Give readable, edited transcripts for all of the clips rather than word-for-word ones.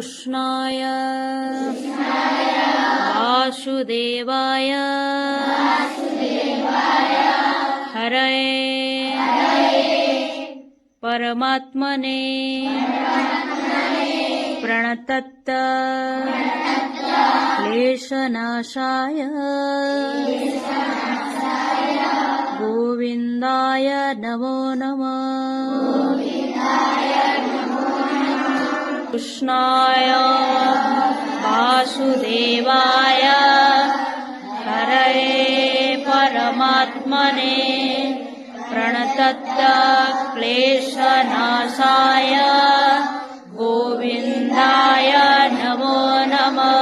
कृष्णाय वासुदेवाय हरये परमात्मने प्रणतत् क्लेशनाशाय गोविन्दाय नमो नमः। कृष्णाय वासुदेवाय हरये परमात्मने प्रणतत् क्लेशनाशाय गोविन्दाय नमो नमः।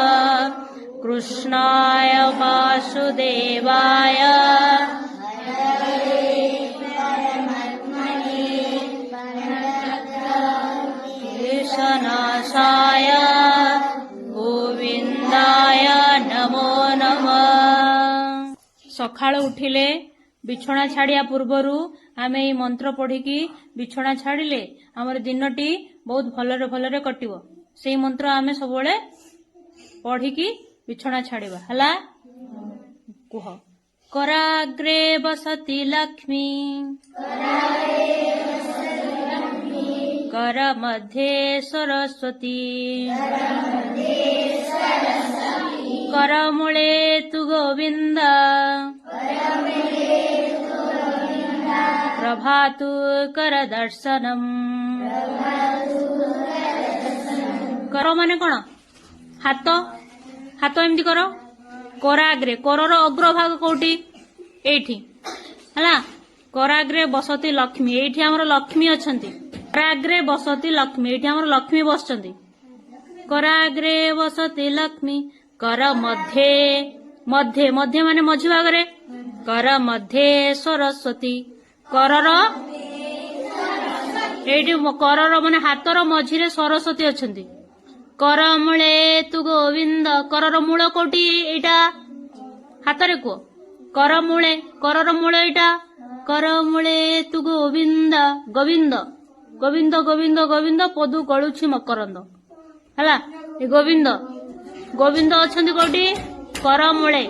कृष्णाय वासुदेवाय क्लेशनाशाय गोविन्दाय नमो नमः। सकाळ उठिले बिछଣା छाड़िया पूर्वरु आमे ई मंत्र पढ़िकी बिछଣା छाड़िले हमर दिनटी बहुत भलरे भलरे कटिवो। सेई मंत्र आमे सबले पढ़िकी बिछଣା छाड़िबा हला। कुह कराग्रे बसति लक्ष्मी कर मध्ये सरस्वती कर मूले तु गोविंद प्रभातु कर दर्शनम। कर माने कौन हाथ हाथ एमती कर कराग्रे करर अग्रभाग कोठी एठी हला। कराग्रे बसती लक्ष्मी एठी हमर लक्ष्मी अछंती। कराग्रे बसती लक्ष्मी एठी हमर लक्ष्मी बसचंती। कराग्रे बसती लक्ष्मी कर मध्ये मध्ये मध्ये माने मझी भागरे कर मध्ये सरस्वती करर एठी करर माने हातर मझिरे सरस्वती अछंती। कर मूले तु गोविंद करर मूल कोठी एटा हातरे को कर मूले करर मूल एटा कर मूले तु गोविंद गोविंद गोविंद गोविंद गोविंद पदु गळुछि मकरंद हला। ए गोविंद गोविंद अछंती कोठी कर मूले।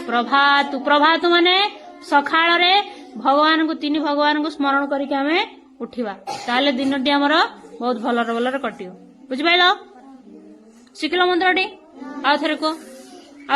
प्रभातु प्रभातु माने सखाळ रे भगवान को तीन भगवान को स्मरण करके आमे उठिबा ताले दिनटी हमर बहुत भलर भलर कटियो। बुझि पाइलो शिखिलो मंत्रटी आ थरे को